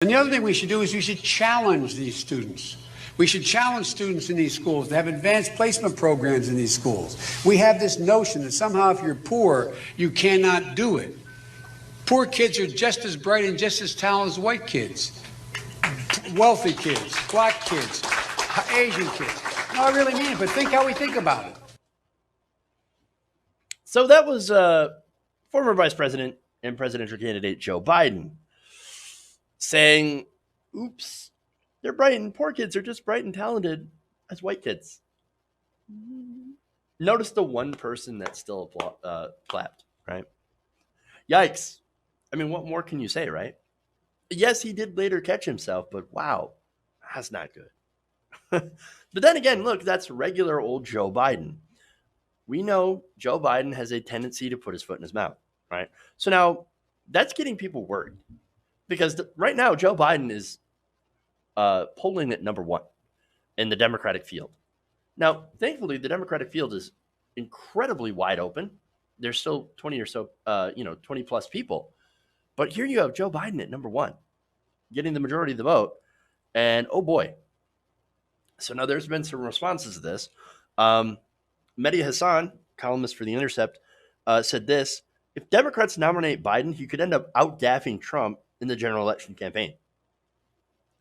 And the other thing we should do is we should challenge these students. We should challenge students in these schools to have advanced placement programs in these schools. We have this notion that somehow if you're poor, you cannot do it. Poor kids are just as bright and just as talented as white kids, wealthy kids, black kids, Asian kids. No, I really mean it, but think how we think about it. So that was former Vice President and presidential candidate Joe Biden saying, oops, they're bright and poor kids are just bright and talented as white kids. Notice the one person that still clapped, right? Yikes. I mean, what more can you say, right? Yes, he did later catch himself, but wow, that's not good. But then again, look, that's regular old Joe Biden. We know Joe Biden has a tendency to put his foot in his mouth, right? So now that's getting people worried because right now Joe Biden is polling at number one in the Democratic field. Now, thankfully, the Democratic field is incredibly wide open. There's still 20 or so, 20 plus people. But here you have Joe Biden at number one, getting the majority of the vote. And oh boy. So now there's been some responses to this. Mehdi Hassan, columnist for The Intercept, said this: if Democrats nominate Biden, he could end up out-gaffing Trump in the general election campaign.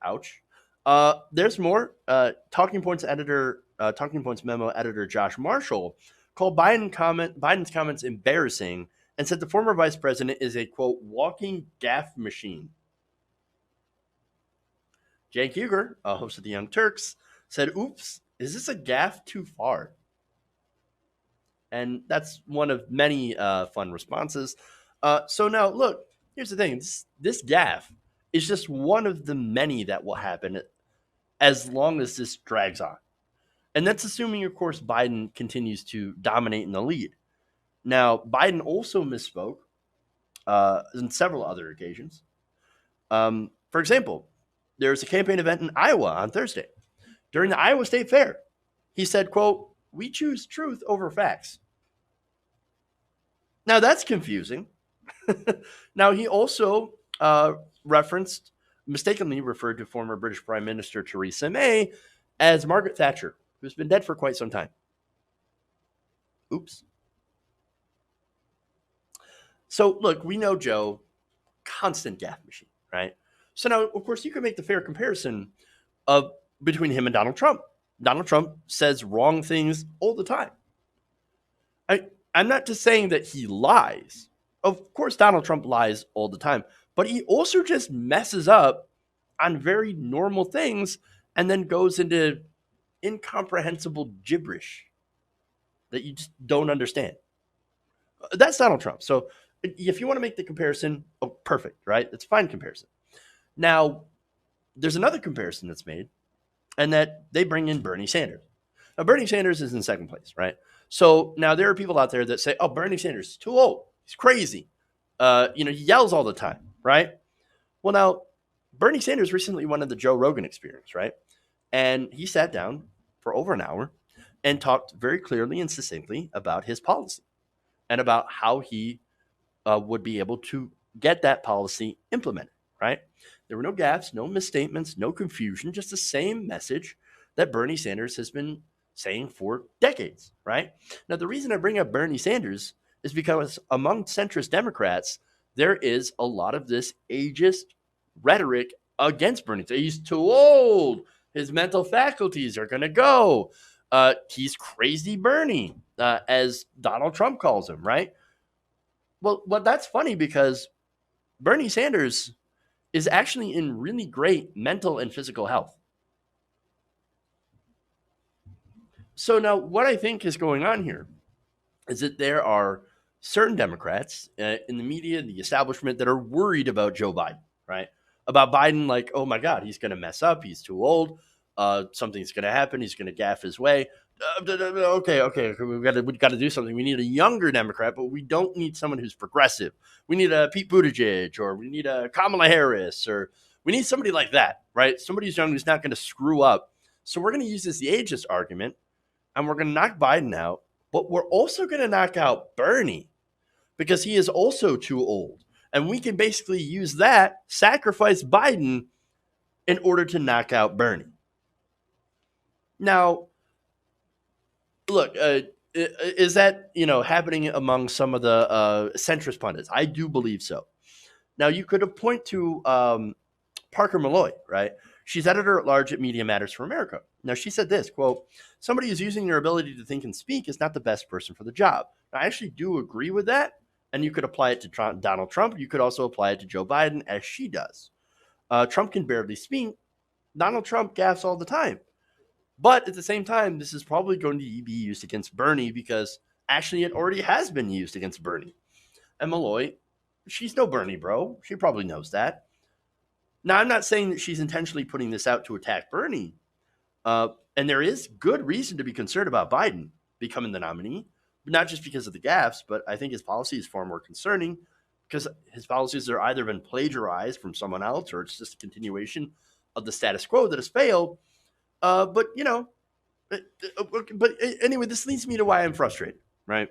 Ouch. There's more. Talking Points memo editor Josh Marshall called Biden's comments embarrassing and said the former vice president is a, quote, walking gaffe machine. Cenk Uygur, a host of The Young Turks, said, oops, is this a gaffe too far? And that's one of many fun responses. So now, look, here's the thing. This gaffe is just one of the many that will happen as long as this drags on. And that's assuming, of course, Biden continues to dominate in the lead. Now, Biden also misspoke on several other occasions. For example, there was a campaign event in Iowa on Thursday. During the Iowa State Fair, he said, quote, we choose truth over facts. Now, that's confusing. Now, he also mistakenly referred to former British Prime Minister Theresa May as Margaret Thatcher, who's been dead for quite some time. Oops. So, look, we know Joe, constant gaffe machine, right? So now, of course, you can make the fair comparison between him and Donald Trump. Donald Trump says wrong things all the time. I'm not just saying that he lies. Of course, Donald Trump lies all the time, but he also just messes up on very normal things and then goes into incomprehensible gibberish that you just don't understand. That's Donald Trump. So if you want to make the comparison, oh, perfect, right? It's a fine comparison. Now, there's another comparison that's made, and that they bring in Bernie Sanders. Now, Bernie Sanders is in second place, right? So now there are people out there that say, oh, Bernie Sanders is too old. He's crazy. He yells all the time, right? Well, now, Bernie Sanders recently went on the Joe Rogan Experience, right? And he sat down for over an hour and talked very clearly and succinctly about his policy and about how he would be able to get that policy implemented, right? There were no gaffes, no misstatements, no confusion, just the same message that Bernie Sanders has been saying for decades, right? Now, the reason I bring up Bernie Sanders is because among centrist Democrats, there is a lot of this ageist rhetoric against Bernie. He's too old. His mental faculties are going to go. He's crazy Bernie, as Donald Trump calls him, right? Well, that's funny because Bernie Sanders is actually in really great mental and physical health. So now what I think is going on here is that there are certain Democrats in the media, the establishment, that are worried about Joe Biden, right? About Biden, like, oh my God, he's going to mess up. He's too old. Something's going to happen. He's going to gaffe his way. Okay. We've got to do something. We need a younger Democrat, but we don't need someone who's progressive. We need a Pete Buttigieg, or we need a Kamala Harris, or we need somebody like that, right? Somebody who's young who's not going to screw up. So we're going to use this the ageist argument, and we're going to knock Biden out, but we're also going to knock out Bernie because he is also too old. And we can basically use that, sacrifice Biden in order to knock out Bernie. Now, look, is that happening among some of the centrist pundits? I do believe so. Now, you could point to Parker Malloy, right? She's editor at large at Media Matters for America. Now, she said this, quote, "Somebody who's using their ability to think and speak is not the best person for the job." Now, I actually do agree with that, and you could apply it to Donald Trump. You could also apply it to Joe Biden, as she does. Trump can barely speak. Donald Trump gaffes all the time. But at the same time, this is probably going to be used against Bernie because actually it already has been used against Bernie. And Malloy, she's no Bernie bro. She probably knows that. Now, I'm not saying that she's intentionally putting this out to attack Bernie. And there is good reason to be concerned about Biden becoming the nominee, not just because of the gaffes, but I think his policy is far more concerning because his policies are either been plagiarized from someone else or it's just a continuation of the status quo that has failed. But anyway, this leads me to why I'm frustrated, right?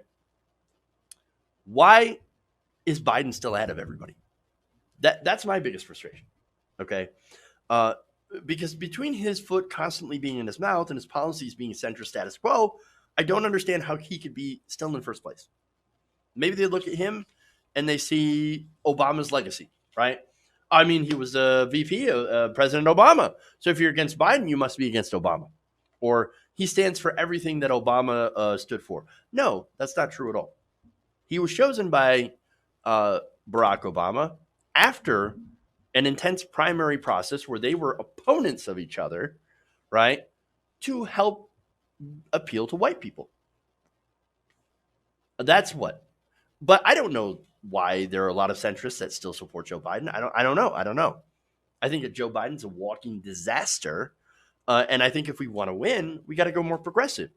Why is Biden still ahead of everybody? That's my biggest frustration. Okay. Because between his foot constantly being in his mouth and his policies being centrist status quo, I don't understand how he could be still in first place. Maybe they look at him and they see Obama's legacy, right? I mean, he was a VP of President Obama. So if you're against Biden, you must be against Obama. Or he stands for everything that Obama stood for. No, that's not true at all. He was chosen by Barack Obama after an intense primary process where they were opponents of each other, right, to help appeal to white people. That's what. But I don't know why there are a lot of centrists that still support Joe Biden. I don't know. I think that Joe Biden's a walking disaster. And I think if we want to win, we got to go more progressive.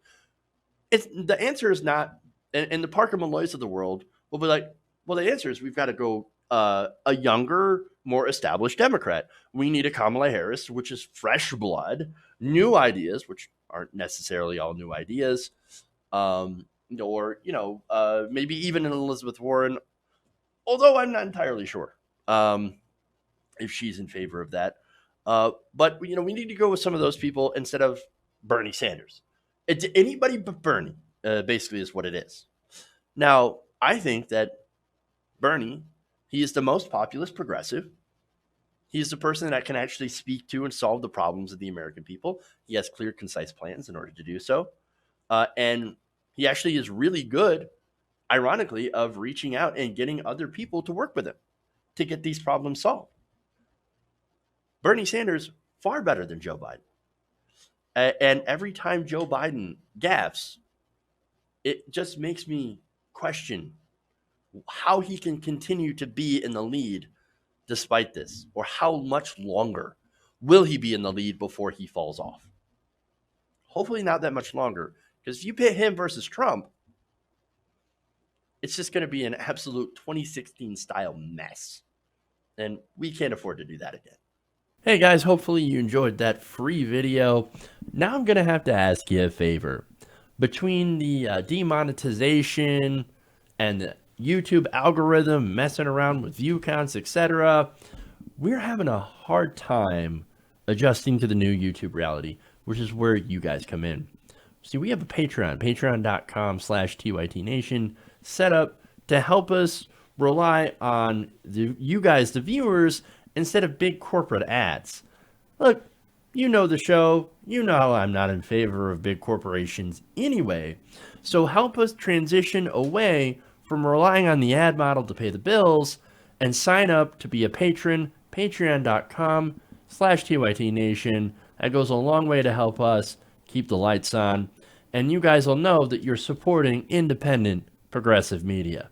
The answer is not, and the Parker Malloys of the world will be like, well, the answer is we've got to go a younger, more established Democrat. We need a Kamala Harris, which is fresh blood, new ideas, which aren't necessarily all new ideas, or maybe even an Elizabeth Warren, although I'm not entirely sure if she's in favor of that. But we need to go with some of those people instead of Bernie Sanders. It's anybody but Bernie, basically, is what it is. Now, I think that Bernie, he is the most populist progressive. He is the person that can actually speak to and solve the problems of the American people. He has clear, concise plans in order to do so. And he actually is really good, ironically, of reaching out and getting other people to work with him to get these problems solved. Bernie Sanders, far better than Joe Biden. And every time Joe Biden gaffes, it just makes me question how he can continue to be in the lead despite this, or how much longer will he be in the lead before he falls off. Hopefully not that much longer, because if you pit him versus Trump, it's just going to be an absolute 2016 style mess. And we can't afford to do that again. Hey guys, hopefully you enjoyed that free video. Now I'm going to have to ask you a favor. Between the demonetization and the YouTube algorithm messing around with view counts, etc., we're having a hard time adjusting to the new YouTube reality, which is where you guys come in. See, we have a Patreon, patreon.com/TYTNation, set up to help us rely on you guys, the viewers, instead of big corporate ads. Look, you know the show. You know how I'm not in favor of big corporations anyway. So help us transition away from relying on the ad model to pay the bills and sign up to be a patron, patreon.com/TYTNation. That goes a long way to help us keep the lights on. And you guys will know that you're supporting independent progressive media.